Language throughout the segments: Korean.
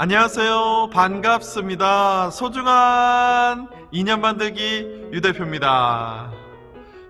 안녕하세요. 반갑습니다. 소중한 인연 만들기 유대표입니다.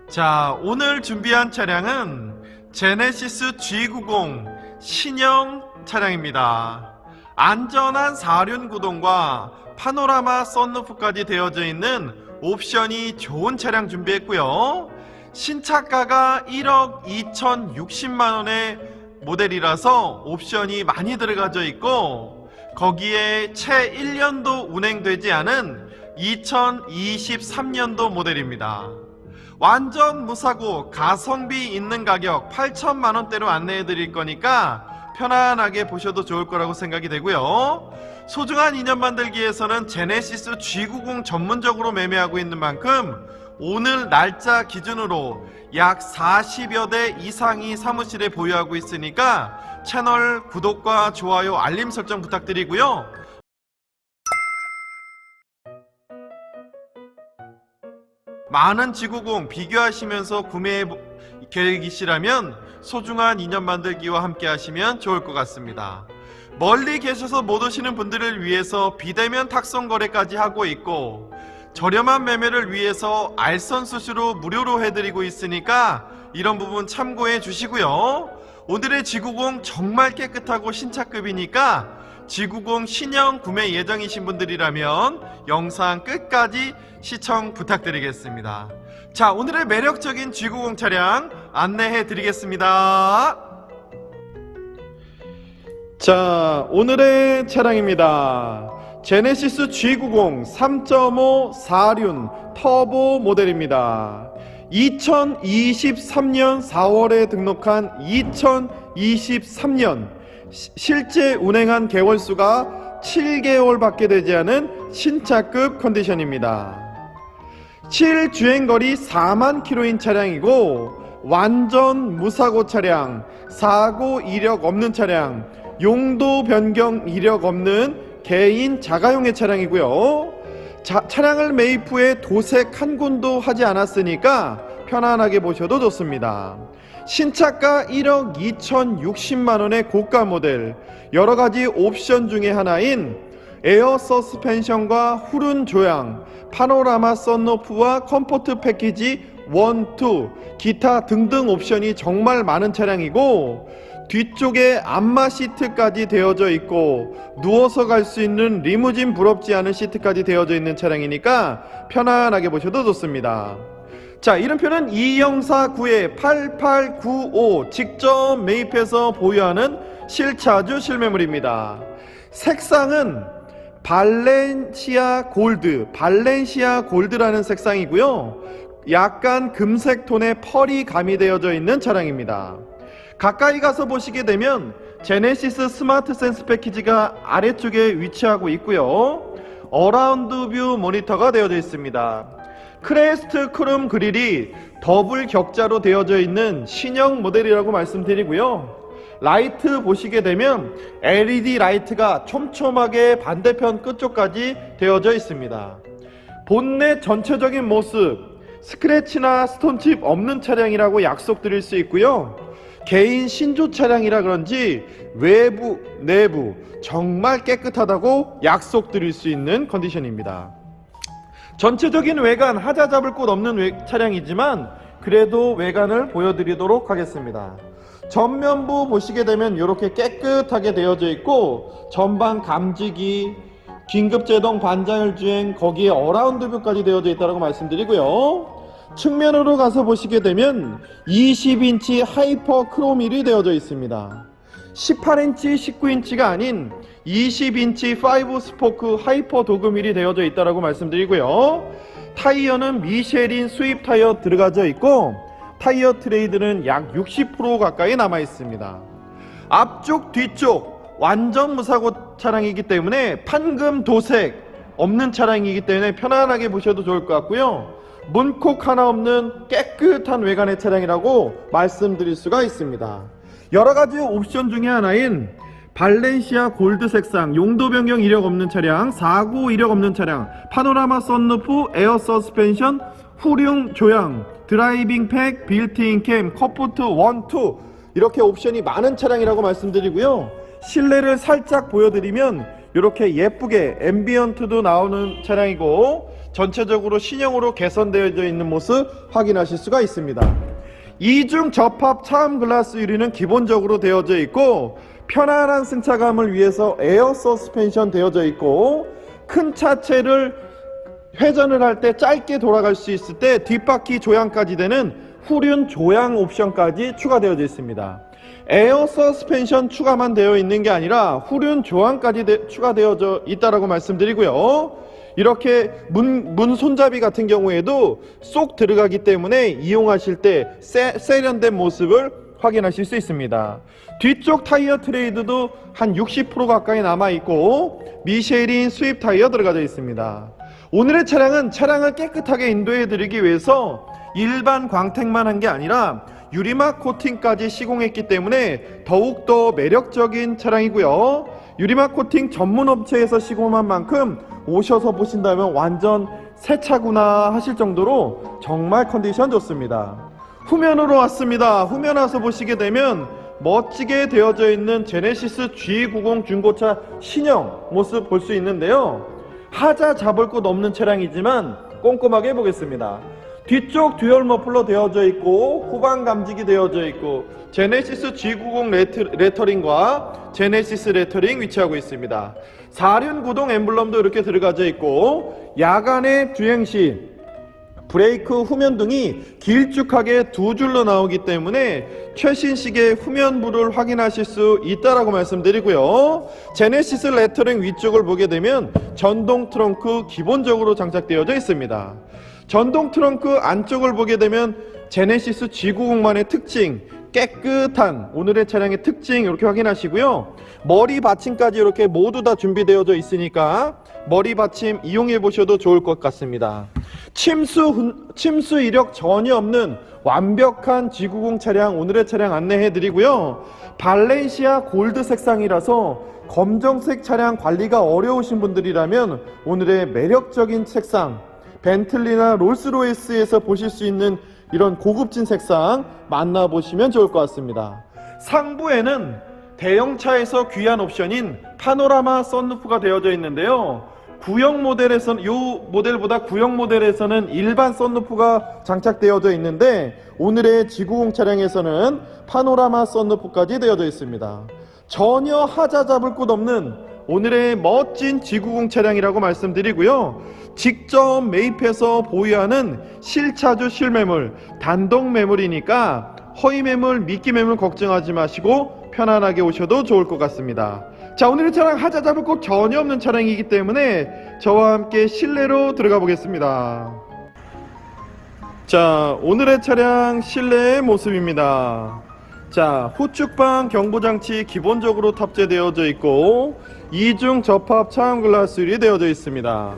자, 오늘 준비한 차량은 제네시스 G90 신형 차량입니다. 안전한 4륜 구동과 파노라마 썬루프까지 되어져 있는 옵션이 좋은 차량 준비했고요. 신차가가 1억 2,060만원의 모델이라서 옵션이 많이 들어가져 있고, 거기에 채 1년도 운행되지 않은 2023년도 모델입니다. 완전 무사고 가성비 있는 가격 8천만원대로 안내해 드릴 거니까 편안하게 보셔도 좋을 거라고 생각이 되고요. 소중한 인연 만들기에서는 제네시스 G90 전문적으로 매매하고 있는 만큼 오늘 날짜 기준으로 약 40여 대 이상이 사무실에 보유하고 있으니까 채널 구독과 좋아요, 알림 설정 부탁드리고요. 많은 G90 비교하시면서 구매 계획이시라면 소중한 인연 만들기와 함께 하시면 좋을 것 같습니다. 멀리 계셔서 못 오시는 분들을 위해서 비대면 탁송 거래까지 하고 있고, 저렴한 매매를 위해서 알선 수수료 무료로 해드리고 있으니까 이런 부분 참고해 주시고요. 오늘의 G90 정말 깨끗하고 신차급이니까 G90 신형 구매 예정이신 분들이라면 영상 끝까지 시청 부탁드리겠습니다. 자, 오늘의 매력적인 G90 차량 안내해 드리겠습니다. 자, 오늘의 차량입니다. 제네시스 G90 3.5 4륜 터보 모델입니다. 2023년 4월에 등록한 2023년 실제 운행한 개월수가 7개월 밖에 되지 않은 신차급 컨디션입니다. 실주행거리 4만 킬로인 차량이고, 완전 무사고 차량, 사고 이력 없는 차량, 용도 변경 이력 없는 개인 자가용의 차량이고요. 차량을 매입 후에 도색 한 군도 하지 않았으니까 편안하게 보셔도 좋습니다. 신차가 1억 2,060만원의 고가 모델, 여러가지 옵션 중에 하나인 에어 서스펜션과 후륜 조향, 파노라마 썬루프와 컴포트 패키지 1, 2, 기타 등등 옵션이 정말 많은 차량이고, 뒤쪽에 안마 시트까지 되어져 있고 누워서 갈 수 있는 리무진 부럽지 않은 시트까지 되어져 있는 차량이니까 편안하게 보셔도 좋습니다. 자, 이름표는 2049-8895 직접 매입해서 보유하는 실차주 실매물입니다. 색상은 발렌시아 골드라는 색상이고요. 약간 금색 톤의 펄이 가미되어져 있는 차량입니다. 가까이 가서 보시게 되면 제네시스 스마트 센스 패키지가 아래쪽에 위치하고 있고요. 어라운드 뷰 모니터가 되어져 있습니다. 크레스트 크롬 그릴이 더블 격자로 되어져 있는 신형 모델이라고 말씀드리고요. 라이트 보시게 되면 LED 라이트가 촘촘하게 반대편 끝쪽까지 되어져 있습니다. 본넷 전체적인 모습, 스크래치나 스톤칩 없는 차량이라고 약속드릴 수 있고요. 개인 신조 차량이라 그런지 외부, 내부 정말 깨끗하다고 약속드릴 수 있는 컨디션입니다. 전체적인 외관 하자 잡을 곳 없는 차량이지만 그래도 외관을 보여드리도록 하겠습니다. 전면부 보시게 되면 이렇게 깨끗하게 되어져 있고, 전방 감지기, 긴급제동 반자율주행, 거기에 어라운드 뷰까지 되어져 있다고 말씀드리고요. 측면으로 가서 보시게 되면 20인치 하이퍼 크롬휠이 되어져 있습니다. 18인치, 19인치가 아닌 20인치 5 스포크 하이퍼 도그휠이 되어져 있다고 말씀드리고요. 타이어는 미쉐린 수입 타이어 들어가져 있고, 타이어 트레이드는 약 60% 가까이 남아 있습니다. 앞쪽, 뒤쪽 완전 무사고 차량이기 때문에 판금 도색 없는 차량이기 때문에 편안하게 보셔도 좋을 것 같고요. 문콕 하나 없는 깨끗한 외관의 차량이라고 말씀드릴 수가 있습니다. 여러가지 옵션 중에 하나인 발렌시아 골드 색상, 용도 변경 이력 없는 차량, 사고 이력 없는 차량, 파노라마 썬루프, 에어 서스펜션, 후륜 조향, 드라이빙 팩, 빌트인 캠, 컴포트 1, 2 이렇게 옵션이 많은 차량이라고 말씀드리고요. 실내를 살짝 보여드리면 이렇게 예쁘게 앰비언트도 나오는 차량이고 전체적으로 신형으로 개선되어 있는 모습 확인하실 수가 있습니다. 이중 접합 차음 글라스 유리는 기본적으로 되어져 있고 편안한 승차감을 위해서 에어 서스펜션 되어져 있고 큰 차체를 회전을 할 때 짧게 돌아갈 수 있을 때 뒷바퀴 조향까지 되는 후륜 조향 옵션까지 추가되어져 있습니다. 에어 서스펜션 추가만 되어 있는 게 아니라 후륜 조향까지 추가되어져 있다라고 말씀드리고요. 이렇게 문 손잡이 같은 경우에도 쏙 들어가기 때문에 이용하실 때 세련된 모습을 확인하실 수 있습니다. 뒤쪽 타이어 트레이드도 한 60% 가까이 남아있고 미쉐린 수입 타이어 들어가져 있습니다. 오늘의 차량은 차량을 깨끗하게 인도해 드리기 위해서 일반 광택만 한 게 아니라 유리막 코팅까지 시공했기 때문에 더욱더 매력적인 차량이고요. 유리막 코팅 전문 업체에서 시공한 만큼 오셔서 보신다면 완전 새 차구나 하실 정도로 정말 컨디션 좋습니다. 후면으로 왔습니다. 후면 와서 보시게 되면 멋지게 되어져 있는 제네시스 G90 중고차 신형 모습 볼 수 있는데요. 하자 잡을 곳 없는 차량이지만 꼼꼼하게 보겠습니다. 뒤쪽 듀얼 머플러 되어져 있고 후방 감지기 되어져 있고 제네시스 G90 레터링과 제네시스 레터링 위치하고 있습니다. 4륜 구동 엠블럼도 이렇게 들어가져 있고 야간의 주행시 브레이크 후면등이 길쭉하게 두 줄로 나오기 때문에 최신식의 후면부를 확인하실 수 있다라고 말씀드리고요. 제네시스 레터링 위쪽을 보게 되면 전동 트렁크 기본적으로 장착되어져 있습니다. 전동 트렁크 안쪽을 보게 되면 제네시스 G90만의 특징, 깨끗한 오늘의 차량의 특징 이렇게 확인하시고요. 머리 받침까지 이렇게 모두 다 준비되어져 있으니까 머리 받침 이용해 보셔도 좋을 것 같습니다. 침수 이력 전혀 없는 완벽한 G90 차량 오늘의 차량 안내해 드리고요. 발렌시아 골드 색상이라서 검정색 차량 관리가 어려우신 분들이라면 오늘의 매력적인 색상 벤틀리나 롤스로이스에서 보실 수 있는 이런 고급진 색상 만나보시면 좋을 것 같습니다. 상부에는 대형차에서 귀한 옵션인 파노라마 썬루프가 되어져 있는데요. 구형 모델에서는 이 모델보다 구형 모델에서는 일반 썬루프가 장착되어져 있는데 오늘의 G90 차량에서는 파노라마 썬루프까지 되어져 있습니다. 전혀 하자 잡을 곳 없는 오늘의 멋진 G90 차량이라고 말씀드리고요. 직접 매입해서 보유하는 실차주 실매물, 단독 매물이니까 허위 매물, 미끼 매물 걱정하지 마시고 편안하게 오셔도 좋을 것 같습니다. 자, 오늘의 차량 하자 잡을 곳 전혀 없는 차량이기 때문에 저와 함께 실내로 들어가 보겠습니다. 자, 오늘의 차량 실내의 모습입니다. 자, 후측방 경보장치 기본적으로 탑재되어져 있고 이중 접합 차음 글라스 유리 되어져 있습니다.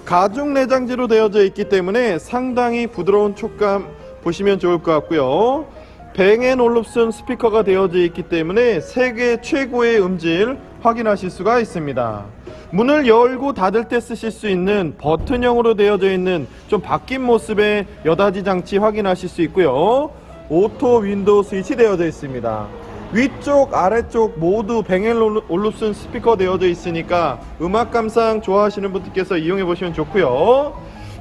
가죽 내장재로 되어져 있기 때문에 상당히 부드러운 촉감 보시면 좋을 것 같고요. 뱅앤올룹슨 스피커가 되어져 있기 때문에 세계 최고의 음질 확인하실 수가 있습니다. 문을 열고 닫을 때 쓰실 수 있는 버튼형으로 되어져 있는 좀 바뀐 모습의 여닫이 장치 확인하실 수 있고요. 오토 윈도우 스위치 되어져 있습니다. 위쪽 아래쪽 모두 뱅앤올룹슨 스피커 되어져 있으니까 음악 감상 좋아하시는 분들께서 이용해 보시면 좋고요.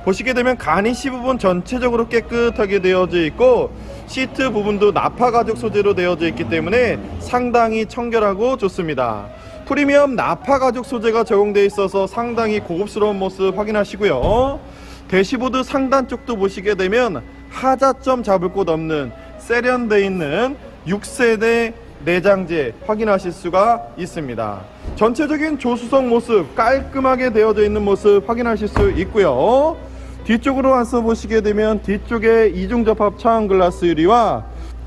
보시게 되면 가니쉬 부분 전체적으로 깨끗하게 되어져 있고 시트 부분도 나파 가죽 소재로 되어져 있기 때문에 상당히 청결하고 좋습니다. 프리미엄 나파 가죽 소재가 적용되어 있어서 상당히 고급스러운 모습 확인하시고요. 대시보드 상단 쪽도 보시게 되면 하자점 잡을 곳 없는 세련되어 있는 6세대 내장재 확인하실 수가 있습니다. 전체적인 조수석 모습 깔끔하게 되어져 있는 모습 확인하실 수 있고요. 뒤쪽으로 와서 보시게 되면 뒤쪽에 이중접합 차음 글라스 유리와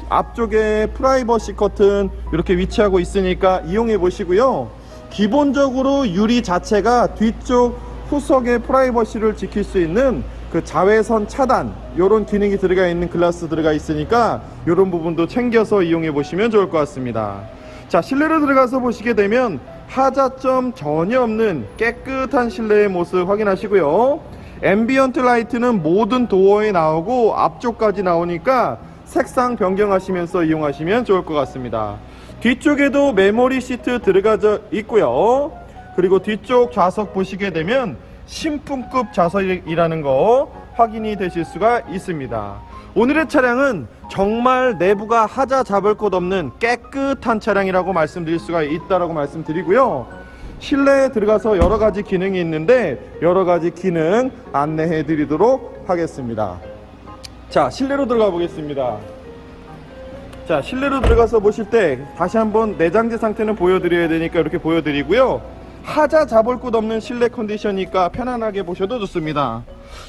앞쪽에 프라이버시 커튼 이렇게 위치하고 있으니까 이용해 보시고요. 기본적으로 유리 자체가 뒤쪽 후석의 프라이버시를 지킬 수 있는 그 자외선 차단 이런 기능이 들어가 있는 글라스 들어가 있으니까 이런 부분도 챙겨서 이용해 보시면 좋을 것 같습니다. 자, 실내로 들어가서 보시게 되면 하자점 전혀 없는 깨끗한 실내의 모습 확인하시고요. 앰비언트 라이트는 모든 도어에 나오고 앞쪽까지 나오니까 색상 변경하시면서 이용하시면 좋을 것 같습니다. 뒤쪽에도 메모리 시트 들어가져 있고요. 그리고 뒤쪽 좌석 보시게 되면 신품급 좌석이라는 거 확인이 되실 수가 있습니다. 오늘의 차량은 정말 내부가 하자 잡을 곳 없는 깨끗한 차량이라고 말씀드릴 수가 있다라고 말씀드리고요. 실내에 들어가서 여러 가지 기능이 있는데 여러 가지 기능 안내해 드리도록 하겠습니다. 자, 실내로 들어가 보겠습니다. 자, 실내로 들어가서 보실 때 다시 한번 내장재 상태는 보여드려야 되니까 이렇게 보여드리고요. 하자 잡을 곳 없는 실내 컨디션이니까 편안하게 보셔도 좋습니다.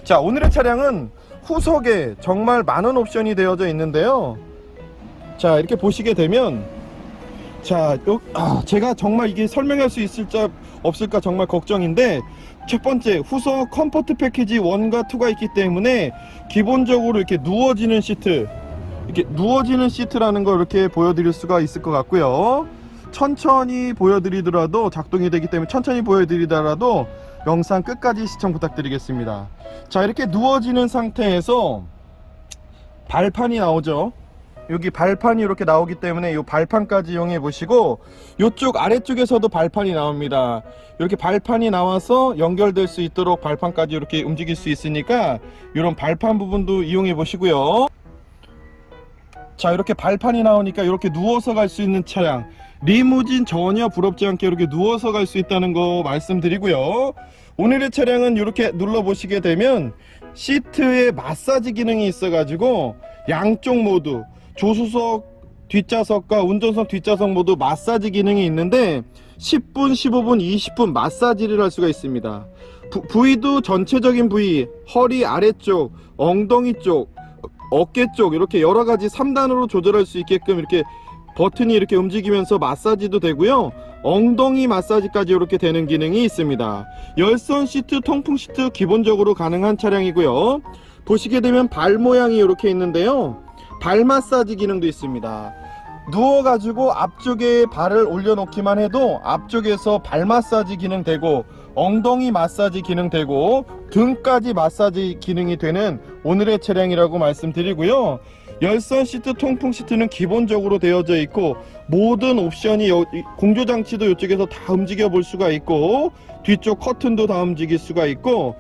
자, 오늘의 차량은 후석에 정말 많은 옵션이 되어져 있는데요. 자, 이렇게 보시게 되면 자, 제가 정말 이게 설명할 수 있을까 없을까 정말 걱정인데, 첫 번째 후석 컴포트 패키지 1과 2가 있기 때문에 기본적으로 이렇게 누워지는 시트, 이렇게 누워지는 시트라는 걸 이렇게 보여드릴 수가 있을 것 같고요. 천천히 보여드리더라도 작동이 되기 때문에 천천히 보여드리더라도 영상 끝까지 시청 부탁드리겠습니다. 자, 이렇게 누워지는 상태에서 발판이 나오죠. 여기 발판이 이렇게 나오기 때문에 이 발판까지 이용해 보시고, 이쪽 아래쪽에서도 발판이 나옵니다. 이렇게 발판이 나와서 연결될 수 있도록 발판까지 이렇게 움직일 수 있으니까 이런 발판 부분도 이용해 보시고요. 자, 이렇게 발판이 나오니까 이렇게 누워서 갈 수 있는 차량, 리무진 전혀 부럽지 않게 이렇게 누워서 갈 수 있다는 거 말씀드리고요. 오늘의 차량은 이렇게 눌러 보시게 되면 시트에 마사지 기능이 있어 가지고 양쪽 모두 조수석 뒷좌석과 운전석 뒷좌석 모두 마사지 기능이 있는데 10분, 15분, 20분 마사지를 할 수가 있습니다. 부위도 전체적인 부위, 허리 아래쪽, 엉덩이 쪽, 어깨 쪽 이렇게 여러 가지 3단으로 조절할 수 있게끔 이렇게 버튼이 이렇게 움직이면서 마사지도 되고요. 엉덩이 마사지까지 이렇게 되는 기능이 있습니다. 열선 시트, 통풍 시트 기본적으로 가능한 차량이고요. 보시게 되면 발 모양이 이렇게 있는데요. 발 마사지 기능도 있습니다. 누워가지고 앞쪽에 발을 올려놓기만 해도 앞쪽에서 발 마사지 기능 되고, 엉덩이 마사지 기능 되고, 등까지 마사지 기능이 되는 오늘의 차량이라고 말씀드리고요. 열선 시트, 통풍 시트는 기본적으로 되어져 있고, 모든 옵션이 공조장치도 이쪽에서 다 움직여 볼 수가 있고, 뒤쪽 커튼도 다 움직일 수가 있고,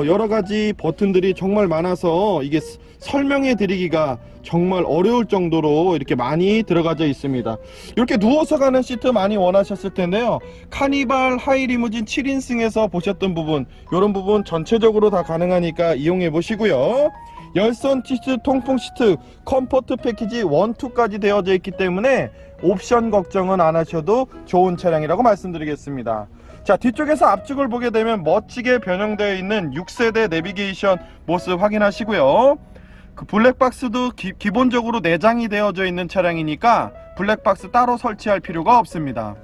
여러 가지 버튼들이 정말 많아서 이게 설명해 드리기가 정말 어려울 정도로 이렇게 많이 들어가져 있습니다. 이렇게 누워서 가는 시트 많이 원하셨을 텐데요. 카니발 하이리무진 7인승에서 보셨던 부분, 이런 부분 전체적으로 다 가능하니까 이용해 보시고요. 열선 시트, 통풍 시트, 컴포트 패키지 1, 2까지 되어져 있기 때문에 옵션 걱정은 안 하셔도 좋은 차량이라고 말씀드리겠습니다. 자, 뒤쪽에서 앞쪽을 보게 되면 멋지게 변형되어 있는 6세대 내비게이션 모습 확인하시고요. 그 블랙박스도 기본적으로 내장이 되어져 있는 차량이니까 블랙박스 따로 설치할 필요가 없습니다.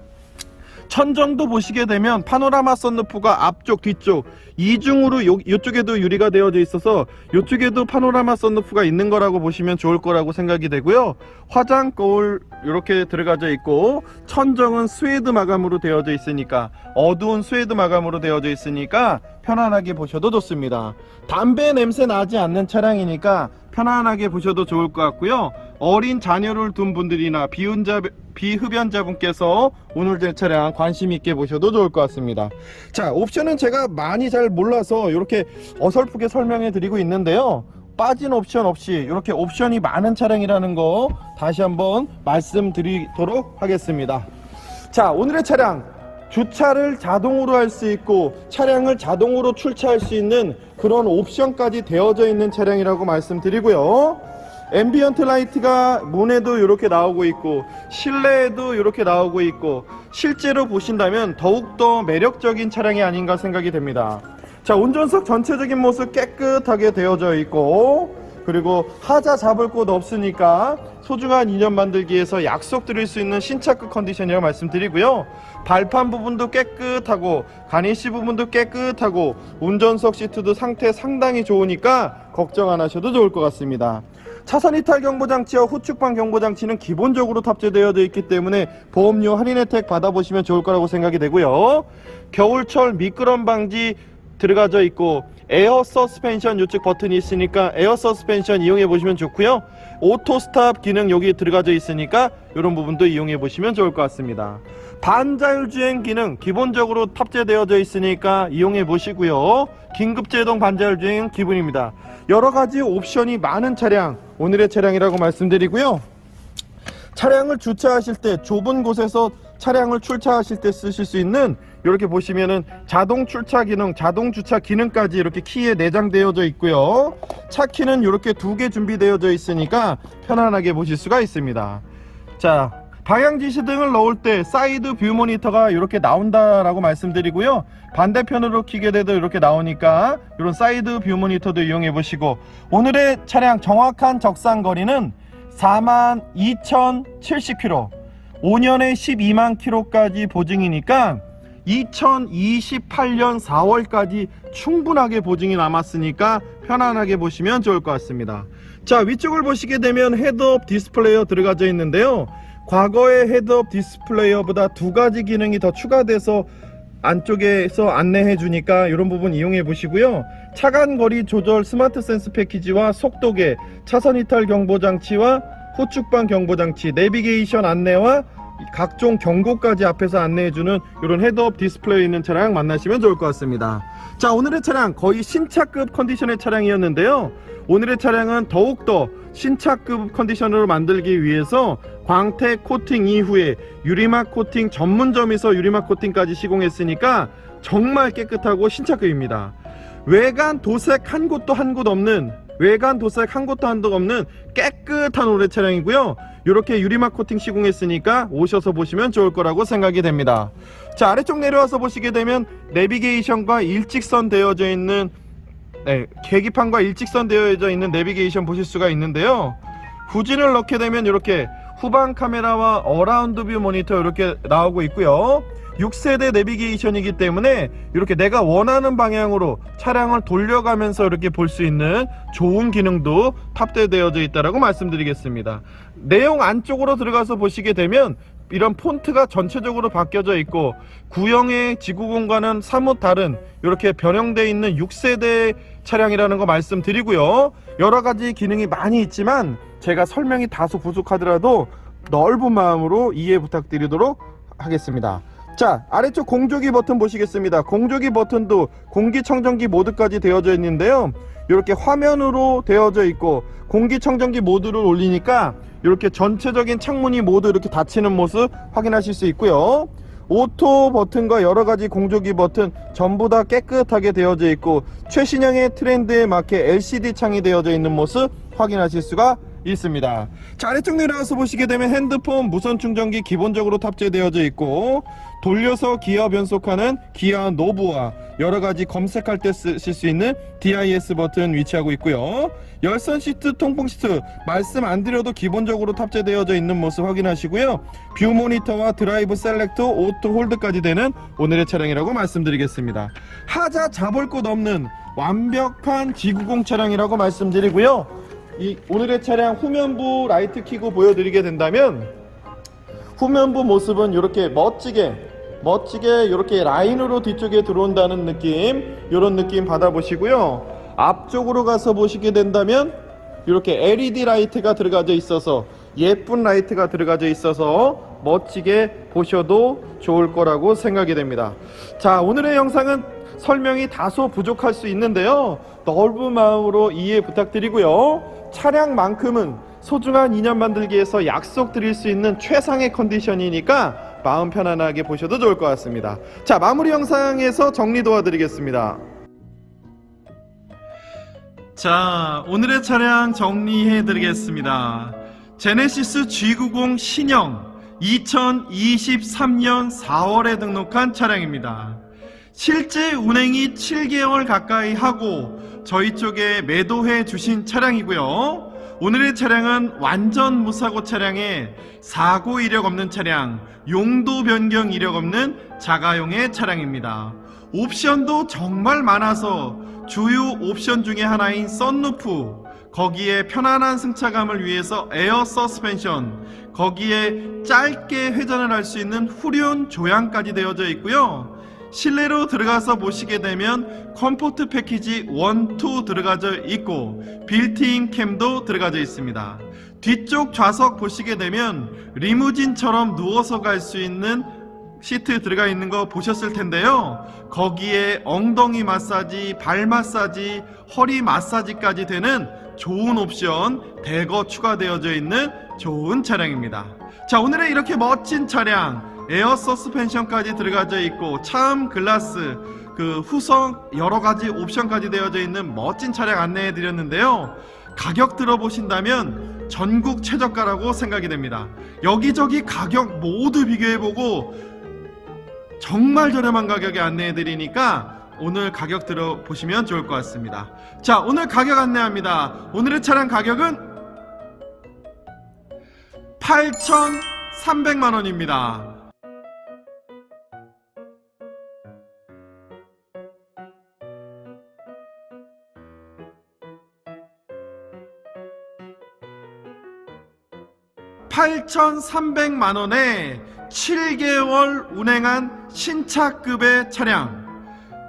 천정도 보시게 되면 파노라마 썬루프가 앞쪽 뒤쪽 이중으로 이쪽에도 유리가 되어져 있어서 이쪽에도 파노라마 썬루프가 있는 거라고 보시면 좋을 거라고 생각이 되고요. 화장 거울 이렇게 들어가져 있고, 천정은 스웨이드 마감으로 되어져 있으니까, 어두운 스웨이드 마감으로 되어져 있으니까 편안하게 보셔도 좋습니다. 담배 냄새 나지 않는 차량이니까 편안하게 보셔도 좋을 것 같고요. 어린 자녀를 둔 분들이나 비흡연자분께서 오늘 제 차량 관심 있게 보셔도 좋을 것 같습니다. 자, 옵션은 제가 많이 잘 몰라서 이렇게 어설프게 설명해 드리고 있는데요. 빠진 옵션 없이 이렇게 옵션이 많은 차량이라는 거 다시 한번 말씀드리도록 하겠습니다. 자, 오늘의 차량, 주차를 자동으로 할 수 있고 차량을 자동으로 출차할 수 있는 그런 옵션까지 되어져 있는 차량이라고 말씀드리고요. 앰비언트 라이트가 문에도 이렇게 나오고 있고 실내에도 이렇게 나오고 있고, 실제로 보신다면 더욱더 매력적인 차량이 아닌가 생각이 됩니다. 자, 운전석 전체적인 모습 깨끗하게 되어져 있고, 그리고 하자 잡을 곳 없으니까 소중한 인연 만들기에서 약속 드릴 수 있는 신차급 컨디션이라고 말씀드리고요. 발판 부분도 깨끗하고 가니쉬 부분도 깨끗하고 운전석 시트도 상태 상당히 좋으니까 걱정 안 하셔도 좋을 것 같습니다. 차선 이탈 경보장치와 후측방 경보장치는 기본적으로 탑재되어 있기 때문에 보험료 할인 혜택 받아보시면 좋을 거라고 생각이 되고요. 겨울철 미끄럼 방지 들어가져 있고 에어 서스펜션 요쪽 버튼이 있으니까 에어 서스펜션 이용해 보시면 좋고요. 오토 스탑 기능 여기 들어가져 있으니까 이런 부분도 이용해 보시면 좋을 것 같습니다. 반자율주행 기능 기본적으로 탑재되어져 있으니까 이용해 보시고요. 긴급제동 반자율주행 기본입니다. 여러가지 옵션이 많은 차량, 오늘의 차량이라고 말씀드리고요. 차량을 주차하실 때 좁은 곳에서 차량을 출차하실 때 쓰실 수 있는, 이렇게 보시면은 자동 출차 기능, 자동 주차 기능까지 이렇게 키에 내장되어져 있고요. 차 키는 이렇게 2개 준비되어져 있으니까 편안하게 보실 수가 있습니다. 자, 방향 지시등을 넣을 때 사이드 뷰 모니터가 이렇게 나온다라고 말씀드리고요. 반대편으로 키게 돼도 이렇게 나오니까 이런 사이드 뷰 모니터도 이용해 보시고, 오늘의 차량 정확한 적상 거리는 42,070km, 5년에 12만 km까지 보증이니까 2028년 4월까지 충분하게 보증이 남았으니까 편안하게 보시면 좋을 것 같습니다. 자, 위쪽을 보시게 되면 헤드업 디스플레이어 들어가져 있는데요. 과거의 헤드업 디스플레이어보다 2가지 기능이 더 추가돼서 안쪽에서 안내해 주니까 이런 부분 이용해 보시고요. 차간 거리 조절 스마트 센스 패키지와 속도계, 차선 이탈 경보 장치와 후측방 경보 장치, 내비게이션 안내와 각종 경고까지 앞에서 안내해 주는 이런 헤드업 디스플레이 있는 차량 만나시면 좋을 것 같습니다. 자, 오늘의 차량 거의 신차급 컨디션의 차량이었는데요. 오늘의 차량은 더욱더 신차급 컨디션으로 만들기 위해서 광택 코팅 이후에 유리막 코팅 전문점에서 유리막 코팅까지 시공했으니까 정말 깨끗하고 신차급입니다. 외관 도색 한 곳도 없는, 외관 도색 한 곳도 없는 깨끗한 오래 차량이고요. 이렇게 유리막 코팅 시공했으니까 오셔서 보시면 좋을 거라고 생각이 됩니다. 자, 아래쪽 내려와서 보시게 되면 내비게이션과 일직선 되어져 있는, 계기판과 일직선 되어져 있는 내비게이션 보실 수가 있는데요. 후진을 넣게 되면 이렇게 후방 카메라와 어라운드 뷰 모니터 이렇게 나오고 있고요. 6세대 내비게이션이기 때문에 이렇게 내가 원하는 방향으로 차량을 돌려가면서 이렇게 볼 수 있는 좋은 기능도 탑재되어져 있다라고 말씀드리겠습니다. 내용 안쪽으로 들어가서 보시게 되면 이런 폰트가 전체적으로 바뀌어져 있고, 구형의 지구 공간은 사뭇 다른 이렇게 변형되어 있는 6세대 차량이라는 거 말씀드리고요. 여러가지 기능이 많이 있지만 제가 설명이 다소 부족하더라도 넓은 마음으로 이해 부탁드리도록 하겠습니다. 자, 아래쪽 공조기 버튼 보시겠습니다. 공조기 버튼도 공기청정기 모드까지 되어져 있는데요. 이렇게 화면으로 되어져 있고, 공기청정기 모드를 올리니까 이렇게 전체적인 창문이 모두 이렇게 닫히는 모습 확인하실 수 있고요. 오토 버튼과 여러가지 공조기 버튼 전부 다 깨끗하게 되어져 있고, 최신형의 트렌드에 맞게 LCD 창이 되어져 있는 모습 확인하실 수가 있습니다. 자, 아래쪽 내려가서 보시게 되면 핸드폰 무선 충전기 기본적으로 탑재되어져 있고, 돌려서 기어 변속하는 기어 노브와 여러가지 검색할 때 쓰실 수 있는 DIS 버튼 위치하고 있고요. 열선 시트, 통풍 시트 말씀 안 드려도 기본적으로 탑재되어져 있는 모습 확인하시고요. 뷰 모니터와 드라이브 셀렉터, 오토 홀드까지 되는 오늘의 차량이라고 말씀드리겠습니다. 하자 잡을 곳 없는 완벽한 지구공 차량이라고 말씀드리고요. 이 오늘의 차량 후면부 라이트 켜고 보여드리게 된다면, 후면부 모습은 이렇게 멋지게 이렇게 라인으로 뒤쪽에 들어온다는 느낌, 이런 느낌 받아보시고요. 앞쪽으로 가서 보시게 된다면 이렇게 LED 라이트가 들어가져 있어서, 예쁜 라이트가 들어가져 있어서 멋지게 보셔도 좋을 거라고 생각이 됩니다. 자, 오늘의 영상은 설명이 다소 부족할 수 있는데요. 넓은 마음으로 이해 부탁드리고요. 차량만큼은 소중한 인연 만들기에서 약속드릴 수 있는 최상의 컨디션이니까 마음 편안하게 보셔도 좋을 것 같습니다. 자, 마무리 영상에서 정리 도와드리겠습니다. 자, 오늘의 차량 정리해 드리겠습니다. 제네시스 G90 신형 2023년 4월에 등록한 차량입니다. 실제 운행이 7개월 가까이 하고 저희 쪽에 매도해 주신 차량이고요. 오늘의 차량은 완전 무사고 차량에 사고 이력 없는 차량, 용도 변경 이력 없는 자가용의 차량입니다. 옵션도 정말 많아서 주요 옵션 중에 하나인 썬루프, 거기에 편안한 승차감을 위해서 에어 서스펜션, 거기에 짧게 회전을 할 수 있는 후륜 조향까지 되어져 있고요. 실내로 들어가서 보시게 되면 컴포트 패키지 1, 2 들어가져 있고 빌트인 캠도 들어가져 있습니다. 뒤쪽 좌석 보시게 되면 리무진처럼 누워서 갈 수 있는 시트 들어가 있는 거 보셨을 텐데요. 거기에 엉덩이 마사지, 발 마사지, 허리 마사지까지 되는 좋은 옵션 대거 추가되어져 있는 좋은 차량입니다. 자, 오늘은 이렇게 멋진 차량 에어 서스펜션까지 들어가져 있고 차음 글라스 그 후성 여러가지 옵션까지 되어져 있는 멋진 차량 안내해 드렸는데요. 가격 들어보신다면 전국 최저가라고 생각이 됩니다. 여기저기 가격 모두 비교해보고 정말 저렴한 가격에 안내해 드리니까 오늘 가격 들어보시면 좋을 것 같습니다. 자, 오늘 가격 안내합니다. 오늘의 차량 가격은 8,300만원입니다. (8,300만원에) 7개월 운행한 신차급의 차량,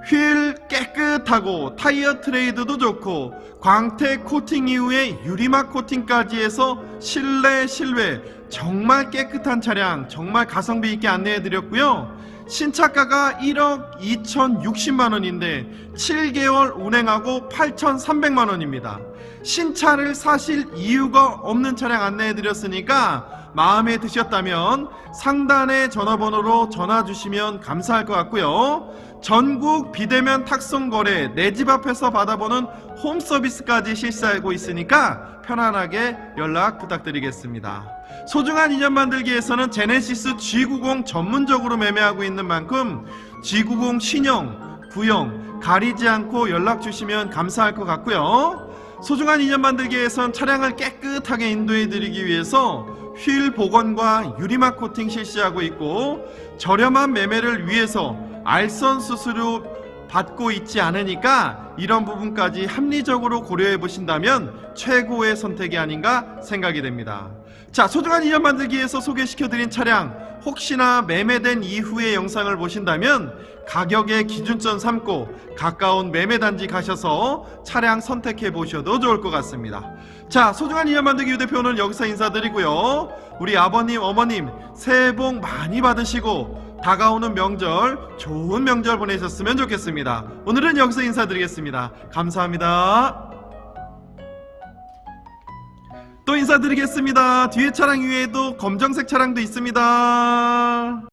휠 깨끗하고 타이어 트레이드도 좋고 광택 코팅 이후에 유리막 코팅까지 해서 실내 실외 정말 깨끗한 차량, 정말 가성비 있게 안내해 드렸고요. 신차가가 1억 2,060만원인데 7개월 운행하고 8,300만원입니다. 신차를 사실 이유가 없는 차량 안내해 드렸으니까 마음에 드셨다면 상단의 전화번호로 전화 주시면 감사할 것 같고요. 전국 비대면 탁송 거래, 내 집 앞에서 받아보는 홈 서비스까지 실시하고 있으니까 편안하게 연락 부탁드리겠습니다. 소중한 인연 만들기에서는 제네시스 G90 전문적으로 매매하고 있는 만큼 G90 신형, 구형 가리지 않고 연락 주시면 감사할 것 같고요. 소중한 인연 만들기에선 차량을 깨끗하게 인도해 드리기 위해서 휠 복원과 유리막 코팅 실시하고 있고 저렴한 매매를 위해서 알선 수수료 받고 있지 않으니까 이런 부분까지 합리적으로 고려해 보신다면 최고의 선택이 아닌가 생각이 됩니다. 자, 소중한 인연 만들기에서 소개시켜드린 차량 혹시나 매매된 이후의 영상을 보신다면 가격의 기준점 삼고 가까운 매매단지 가셔서 차량 선택해 보셔도 좋을 것 같습니다. 자, 소중한 인연 만들기 휴대표는 여기서 인사드리고요. 우리 아버님, 어머님 새해 복 많이 받으시고 다가오는 명절 좋은 명절 보내셨으면 좋겠습니다. 오늘은 여기서 인사드리겠습니다. 감사합니다. 또 인사드리겠습니다. 뒤에 차량 위에도 검정색 차량도 있습니다.